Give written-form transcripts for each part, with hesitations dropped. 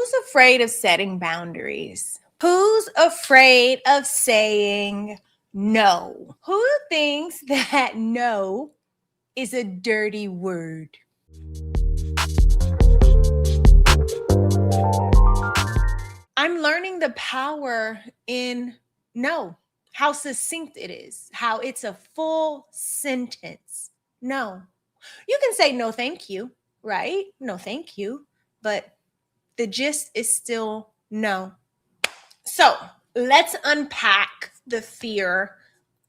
Who's afraid of setting boundaries? Who's afraid of saying no? Who thinks that no is a dirty word? I'm learning the power in no, how succinct it is, how it's a full sentence. No. You can say no, thank you, right? No, thank you. But the gist is still no. So let's unpack the fear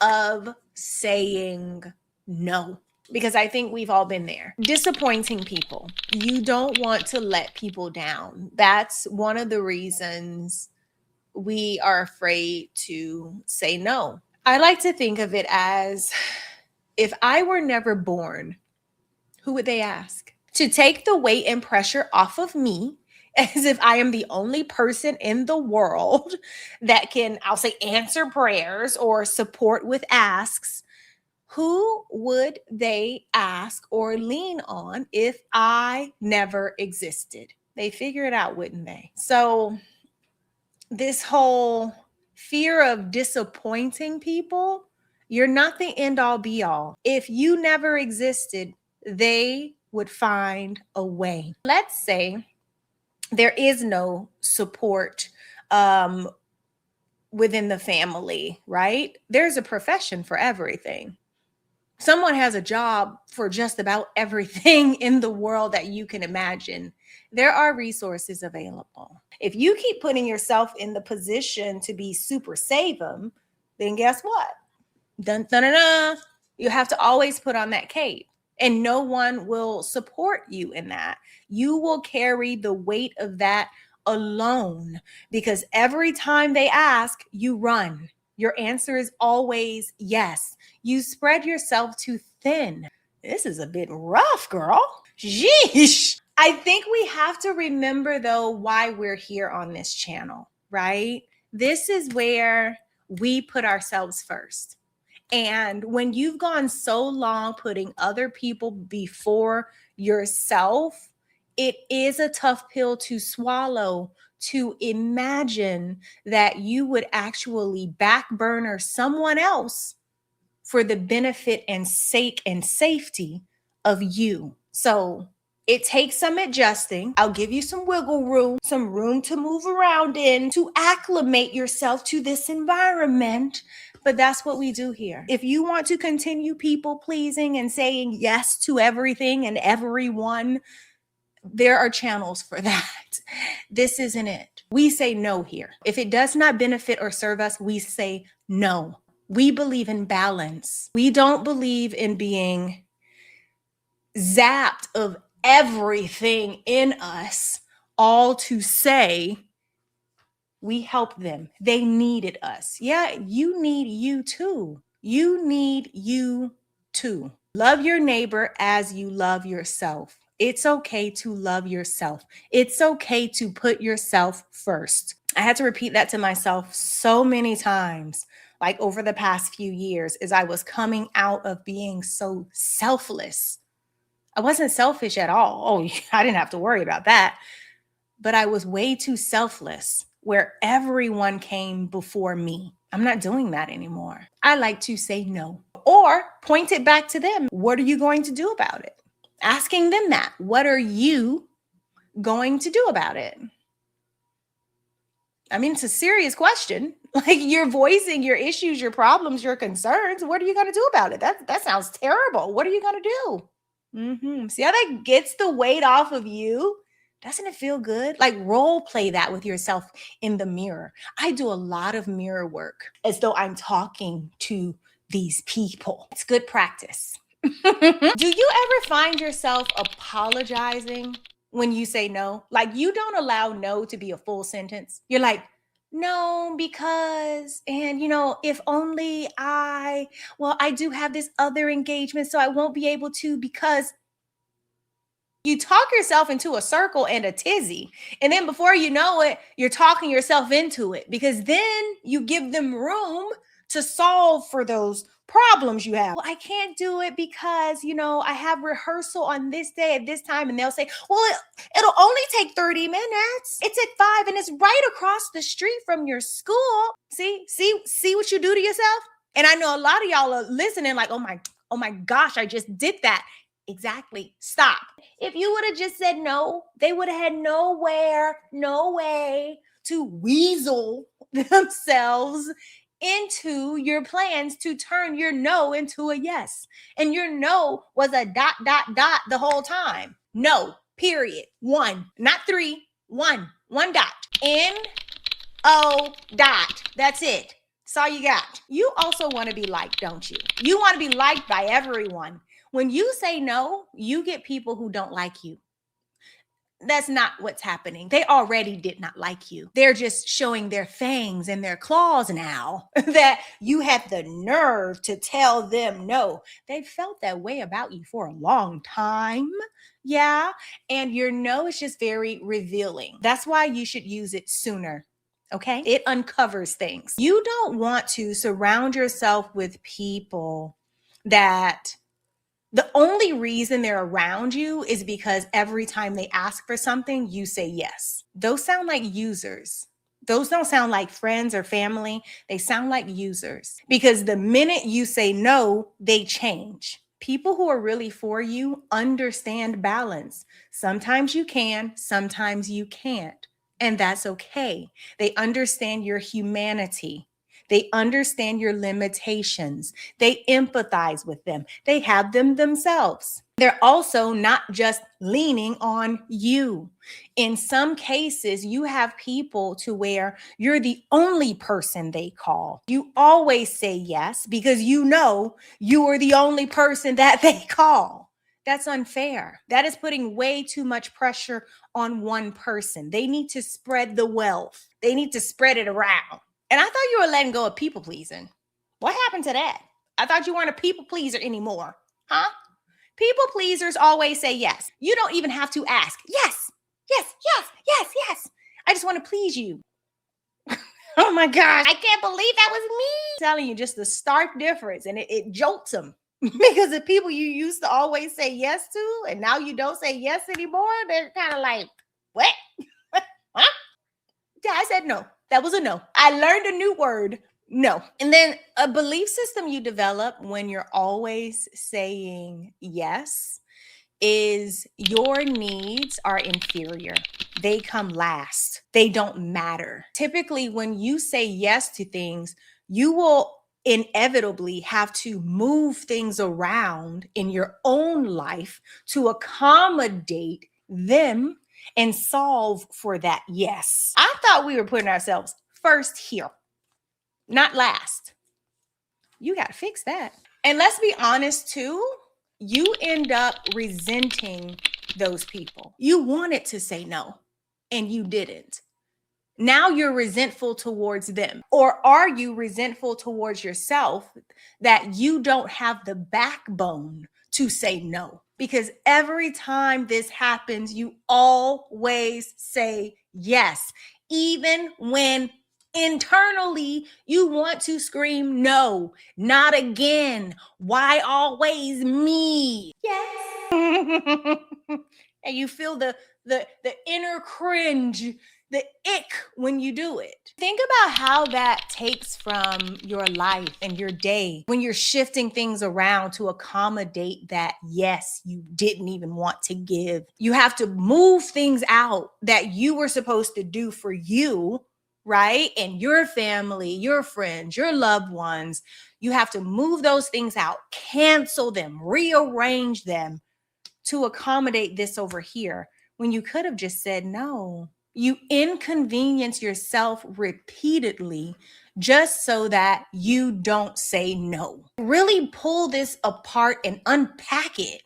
of saying no, because I think we've all been there. Disappointing people. You don't want to let people down. That's one of the reasons we are afraid to say no. I like to think of it as, if I were never born, who would they ask? To take the weight and pressure off of me, as if I am the only person in the world that can, I'll say, answer prayers or support with asks. Who would they ask or lean on if I never existed? They figure it out, wouldn't they? So this whole fear of disappointing people, you're not the end all be all. If you never existed, they would find a way. Let's say there is no support within the family, right? There's a profession for everything. Someone has a job for just about everything in the world that you can imagine. There are resources available. If you keep putting yourself in the position to be super save them, then guess what? Dun, dun, dun, dun. You have to always put on that cape, and no one will support you in that. You will carry the weight of that alone, because every time they ask, you run. Your answer is always yes. You spread yourself too thin. This is a bit rough, girl. Sheesh. I think we have to remember, though, why we're here on this channel, right? This is where we put ourselves first. And when you've gone so long putting other people before yourself, it is a tough pill to swallow, to imagine that you would actually back burner someone else for the benefit and sake and safety of you. So it takes some adjusting. I'll give you some wiggle room, some room to move around in, to acclimate yourself to this environment. But that's what we do here. If you want to continue people pleasing and saying yes to everything and everyone, there are channels for that. This isn't it. We say no here. If it does not benefit or serve us, we say no. We believe in balance. We don't believe in being zapped of everything in us, all to say we help them. They needed us. Yeah, you need you too. You need you too. Love your neighbor as you love yourself. It's okay to love yourself. It's okay to put yourself first. I had to repeat that to myself so many times, like over the past few years, as I was coming out of being so selfless. I wasn't selfish at all. Oh, I didn't have to worry about that. But I was way too selfless, where everyone came before me. I'm not doing that anymore. I like to say no, or point it back to them. What are you going to do about it? Asking them that. What are you going to do about it? I mean, it's a serious question. Like, you're voicing your issues, your problems, your concerns. What are you going to do about it? That sounds terrible. What are you going to do? See how that gets the weight off of you? Doesn't it feel good? Like, role play that with yourself in the mirror. I do a lot of mirror work as though I'm talking to these people. It's good practice. Do you ever find yourself apologizing when you say no? Like, you don't allow no to be a full sentence. You're like, no, because, and if only I do have this other engagement, so I won't be able to, because you talk yourself into a circle and a tizzy. And then before you know it, you're talking yourself into it, because then you give them room to solve for those problems you have. Well, I can't do it because, I have rehearsal on this day at this time. And they'll say, well, it'll only take 30 minutes. It's at 5 and it's right across the street from your school. See what you do to yourself? And I know a lot of y'all are listening like, oh my gosh, I just did that. Exactly. Stop. If you would have just said no, they would have had no way to weasel themselves into your plans to turn your no into a yes. And your no was a ... the whole time. No, period. 1, not 3, 1 dot. N-O dot. That's it. That's all you got. You also want to be liked, don't you? You want to be liked by everyone. When you say no, you get people who don't like you. That's not what's happening. They already did not like you. They're just showing their fangs and their claws now that you had the nerve to tell them no. They felt that way about you for a long time. Yeah. And your no is just very revealing. That's why you should use it sooner. Okay. It uncovers things. You don't want to surround yourself with people that the only reason they're around you is because every time they ask for something, you say yes. Those sound like users. Those don't sound like friends or family. They sound like users because the minute you say no, they change. People who are really for you understand balance. Sometimes you can, sometimes you can't. And that's okay. They understand your humanity. They understand your limitations. They empathize with them. They have them themselves. They're also not just leaning on you. In some cases, you have people to where you're the only person they call. You always say yes because you know you are the only person that they call. That's unfair. That is putting way too much pressure on one person. They need to spread the wealth. They need to spread it around. And I thought you were letting go of people pleasing. What happened to that? I thought you weren't a people pleaser anymore. Huh? People pleasers always say yes. You don't even have to ask. Yes. I just want to please you. Oh my gosh. I can't believe that was me. I'm telling you just the stark difference. And it jolts them. Because the people you used to always say yes to, and now you don't say yes anymore, they're kind of like, what? Huh? Yeah, I said no. That was a no. I learned a new word, no. And then a belief system you develop when you're always saying yes is your needs are inferior. They come last. They don't matter. Typically, when you say yes to things, you will inevitably have to move things around in your own life to accommodate them and solve for that yes. I thought we were putting ourselves first here, not last. You got to fix that. And let's be honest too, you end up resenting those people. You wanted to say no and you didn't. Now you're resentful towards them. Or are you resentful towards yourself that you don't have the backbone to say no? Because every time this happens, you always say yes, even when internally you want to scream no, not again. Why always me? Yes. And you feel the inner cringe, the ick when you do it. Think about how that takes from your life and your day when you're shifting things around to accommodate that yes you didn't even want to give. You have to move things out that you were supposed to do for you, right? And your family, your friends, your loved ones. You have to move those things out, cancel them, rearrange them to accommodate this over here when you could have just said no. You inconvenience yourself repeatedly just so that you don't say no. Really pull this apart and unpack it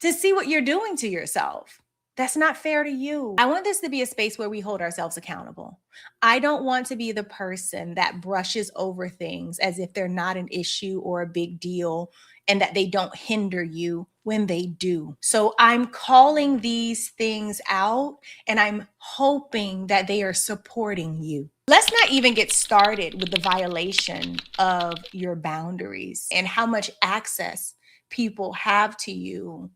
to see what you're doing to yourself. That's not fair to you. I want this to be a space where we hold ourselves accountable. I don't want to be the person that brushes over things as if they're not an issue or a big deal and that they don't hinder you when they do. So I'm calling these things out and I'm hoping that they are supporting you. Let's not even get started with the violation of your boundaries and how much access people have to you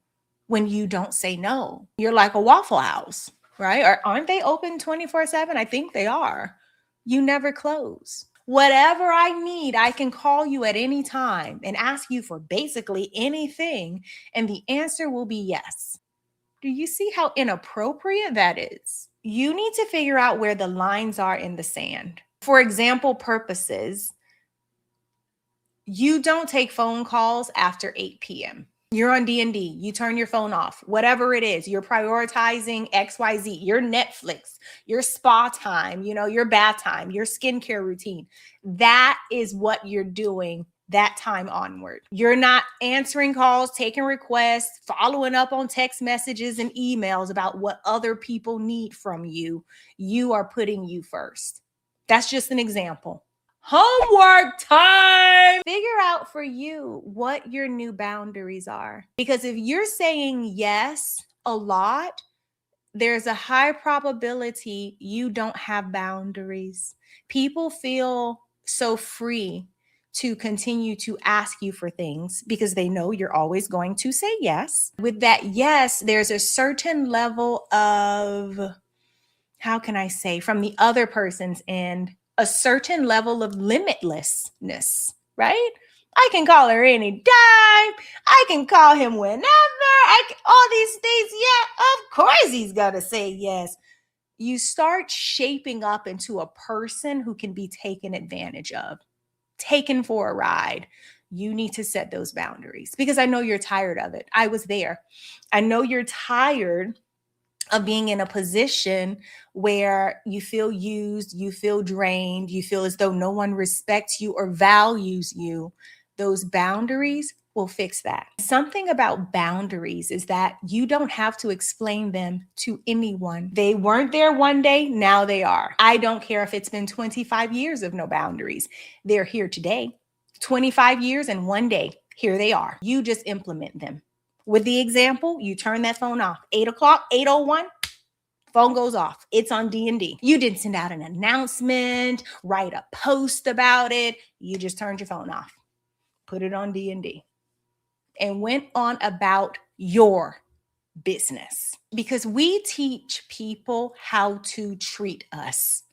when you don't say no. You're like a Waffle House, right? Or aren't they open 24/7? I think they are. You never close. Whatever I need, I can call you at any time and ask you for basically anything, and the answer will be yes. Do you see how inappropriate that is? You need to figure out where the lines are in the sand. For example purposes, you don't take phone calls after 8 p.m. You're on D&D, you turn your phone off, whatever it is, you're prioritizing XYZ, your Netflix, your spa time, your bath time, your skincare routine. That is what you're doing that time onward. You're not answering calls, taking requests, following up on text messages and emails about what other people need from you. You are putting you first. That's just an example. Homework time. Figure out for you what your new boundaries are. Because if you're saying yes a lot, there's a high probability you don't have boundaries. People feel so free to continue to ask you for things because they know you're always going to say yes. With that yes, there's a certain level of, how can I say, from the other person's end, a certain level of limitlessness, right? I can call her anytime. I can call him whenever. All these things. Yeah, of course he's going to say yes. You start shaping up into a person who can be taken advantage of, taken for a ride. You need to set those boundaries because I know you're tired of it. I was there. I know you're tired of being in a position where you feel used, you feel drained, you feel as though no one respects you or values you. Those boundaries will fix that. Something about boundaries is that you don't have to explain them to anyone. They weren't there one day, now they are. I don't care if it's been 25 years of no boundaries. They're here today. 25 years and one day, here they are. You just implement them. With the example, you turn that phone off. 8 o'clock, 8:01, phone goes off. It's on D&D. You didn't send out an announcement, write a post about it. You just turned your phone off, put it on D&D, and went on about your business. Because we teach people how to treat us.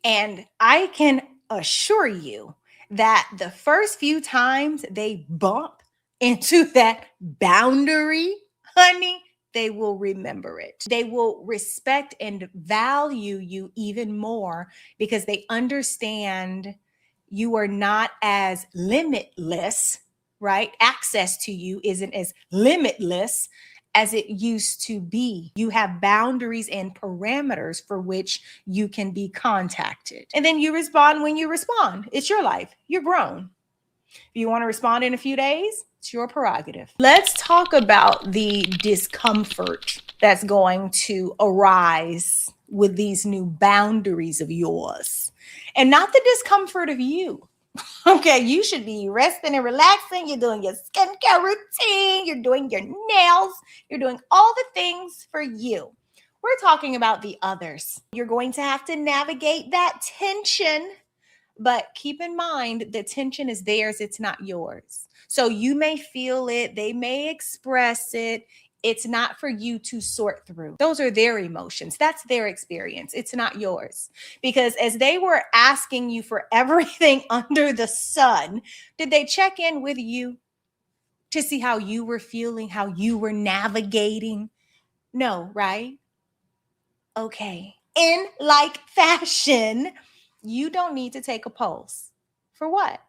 And I can assure you that the first few times they bump into that boundary, honey, they will remember it. They will respect and value you even more because they understand you are not as limitless, right? Access to you isn't as limitless as it used to be. You have boundaries and parameters for which you can be contacted. And then you respond when you respond. It's your life. You're grown. If you want to respond in a few days, it's your prerogative. Let's talk about the discomfort that's going to arise with these new boundaries of yours, and not the discomfort of you. Okay, you should be resting and relaxing. You're doing your skincare routine. You're doing your nails. You're doing all the things for you. We're talking about the others. You're going to have to navigate that tension, but keep in mind the tension is theirs. It's not yours. So you may feel it. They may express it. It's not for you to sort through. Those are their emotions. That's their experience. It's not yours. Because as they were asking you for everything under the sun, did they check in with you to see how you were feeling, how you were navigating? No, right? Okay. In like fashion, you don't need to take a pulse. For what?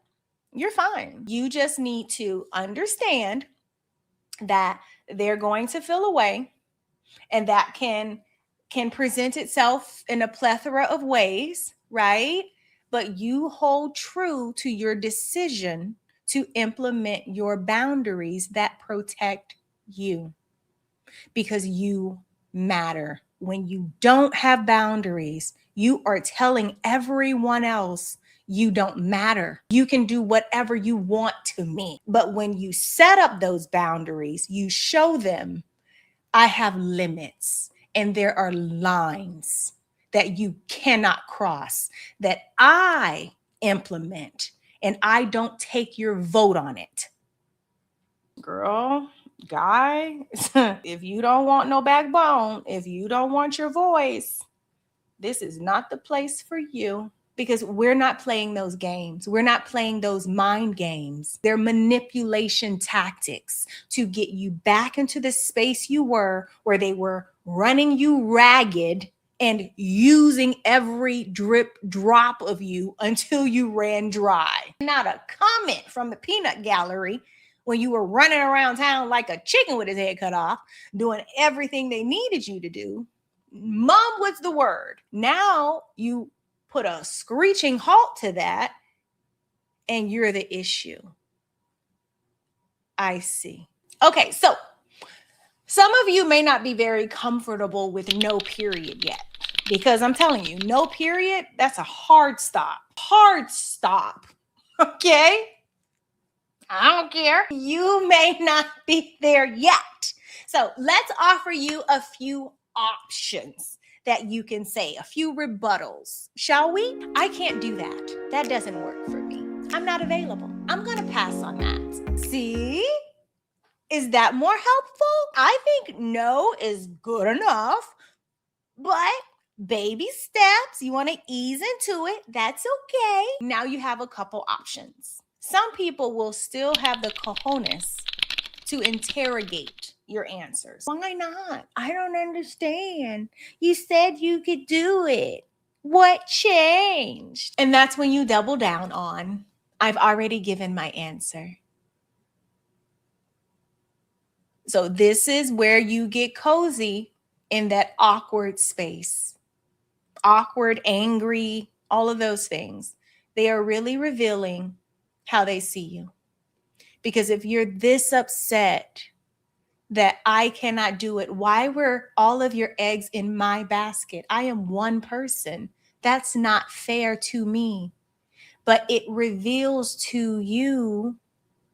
You're fine. You just need to understand that they're going to feel away, and that can present itself in a plethora of ways, right? But you hold true to your decision to implement your boundaries that protect you, because you matter. When you don't have boundaries, you are telling everyone else you don't matter. You can do whatever you want to me. But when you set up those boundaries, you show them, I have limits and there are lines that you cannot cross, that I implement, and I don't take your vote on it. Girl, guy, if you don't want no backbone, if you don't want your voice, this is not the place for you. Because we're not playing those games. We're not playing those mind games. They're manipulation tactics to get you back into the space you were, where they were running you ragged and using every drip drop of you until you ran dry. Not a comment from the peanut gallery when you were running around town like a chicken with his head cut off, doing everything they needed you to do. Mom was the word. Now you put a screeching halt to that, and you're the issue. I see. Okay, so some of you may not be very comfortable with no period yet, because I'm telling you, no period, that's a hard stop. Hard stop. Okay? I don't care. You may not be there yet. So let's offer you a few options that you can say, a few rebuttals. Shall we? I can't do that. That doesn't work for me. I'm not available. I'm going to pass on that. See? Is that more helpful? I think no is good enough, but baby steps. You want to ease into it. That's okay. Now you have a couple options. Some people will still have the cojones to interrogate your answers. Why not? I don't understand. You said you could do it. What changed? And that's when you double down on, I've already given my answer. So this is where you get cozy in that awkward space. Awkward, angry, all of those things. They are really revealing how they see you. Because if you're this upset that I cannot do it, why were all of your eggs in my basket? I am one person. That's not fair to me. But it reveals to you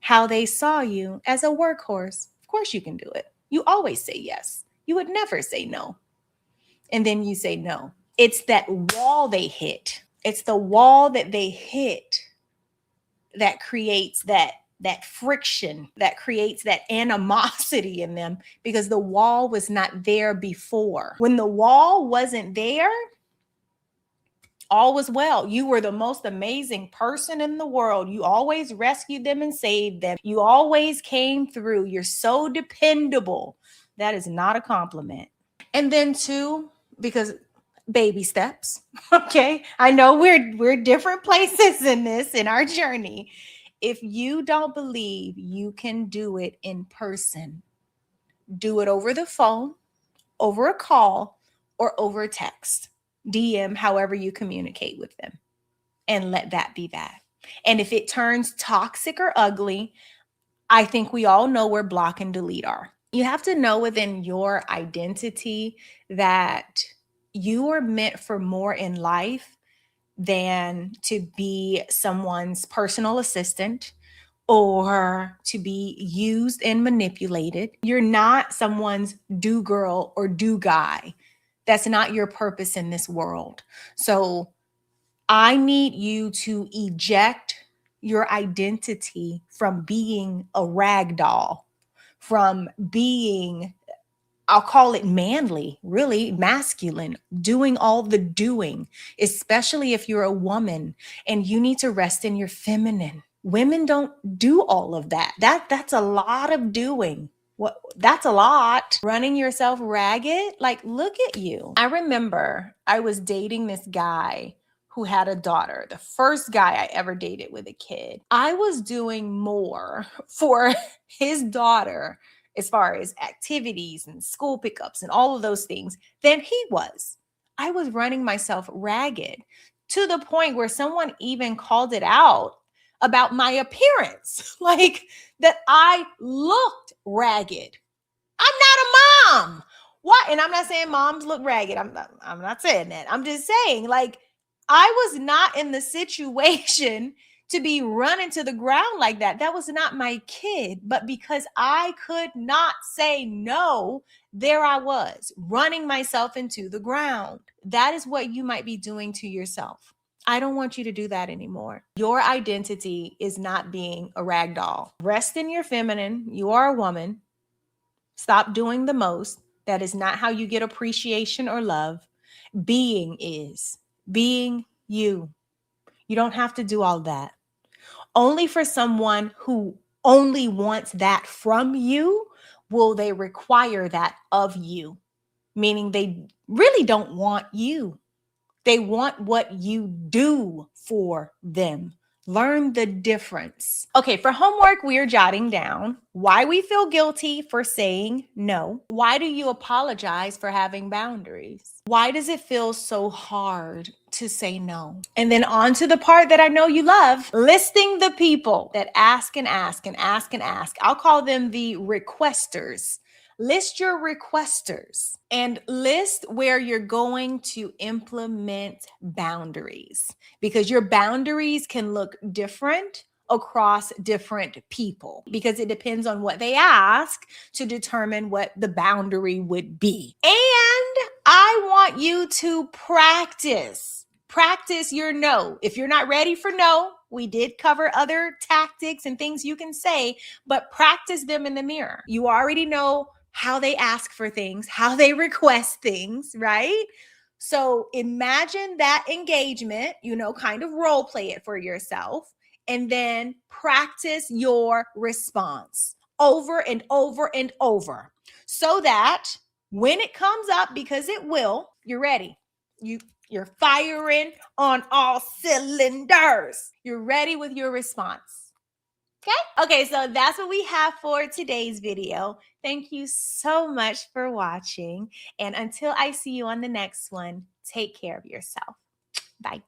how they saw you as a workhorse. Of course you can do it. You always say yes. You would never say no. And then you say no. It's that wall they hit. It's the wall that they hit that creates that friction, that creates that animosity in them, because the wall was not there before. When the wall wasn't there, all was well. You were the most amazing person in the world. You always rescued them and saved them. You always came through. You're so dependable. That is not a compliment. And then two, because baby steps. Okay. I know we're different places in this, in our journey. If you don't believe you can do it in person, do it over the phone, over a call, or over text, DM, however you communicate with them, and let that be that. And if it turns toxic or ugly, I think we all know where block and delete are. You have to know within your identity that you are meant for more in life than to be someone's personal assistant or to be used and manipulated. You're not someone's do girl or do guy. That's not your purpose in this world. So I need you to eject your identity from being a rag doll, from being, I'll call it manly, really masculine, doing all the doing, especially if you're a woman and you need to rest in your feminine. Women don't do all of that. That's a lot of doing. That's a lot. Running yourself ragged. Like, look at you. I remember I was dating this guy who had a daughter, the first guy I ever dated with a kid. I was doing more for his daughter as far as activities and school pickups and all of those things than he was. I was running myself ragged to the point where someone even called it out about my appearance, like that I looked ragged. I'm not a mom. What? And I'm not saying moms look ragged. I'm not saying that. I'm just saying, like, I was not in the situation to be running to the ground like that. That was not my kid. But because I could not say no, there I was running myself into the ground. That is what you might be doing to yourself. I don't want you to do that anymore. Your identity is not being a rag doll. Rest in your feminine. You are a woman. Stop doing the most. That is not how you get appreciation or love. Being is. Being you. You don't have to do all that. Only for someone who only wants that from you will they require that of you, meaning they really don't want you. They want what you do for them. Learn the difference. Okay, for homework, we are jotting down why we feel guilty for saying no. Why do you apologize for having boundaries? Why does it feel so hard to say no? And then on to the part that I know you love, listing the people that ask and ask and ask and ask. I'll call them the requesters. List your requesters and list where you're going to implement boundaries, because your boundaries can look different across different people because it depends on what they ask to determine what the boundary would be. And I want you to practice your no. If you're not ready for no, we did cover other tactics and things you can say, but practice them in the mirror. You already know how they ask for things, how they request things, right? So imagine that engagement, kind of role play it for yourself, and then practice your response over and over and over so that when it comes up, because it will, you're ready. You're firing on all cylinders. You're ready with your response. Okay, so that's what we have for today's video. Thank you so much for watching. And until I see you on the next one, take care of yourself. Bye.